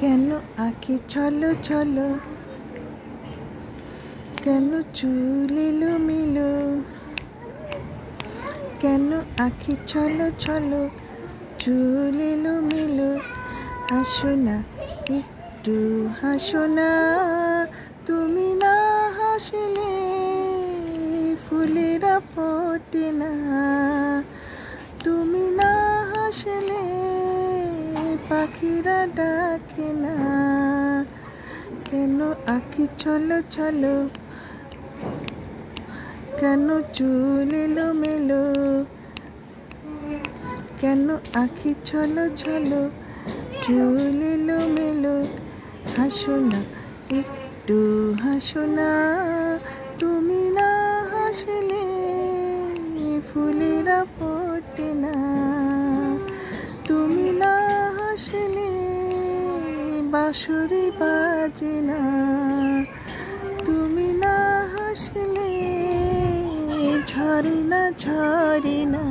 কেন আঁখি ছলো ছলো, কেন চুল এলোমেলো, কেন আঁখি ছলো ছলো, চুল এলোমেলো। হাসো না একটু হাসো না, তুমি না হাসলে ফুলেরা ফোটে না, তুমি না হাসলে পাখিরা ডাকে না। কেন আঁখি ছলো ছলো, কেন চুল এলোমেলো, কেন আঁখি ছলো ছলো, চুল এলোমেলো। হাসো না একটু হাসো না, তুমি না হাসলে ফুলেরা ফোটে না, তুমি না হাসলে বাঁশরি বাজে না, তুমি না হাসলে ঝরে না ঝরে না।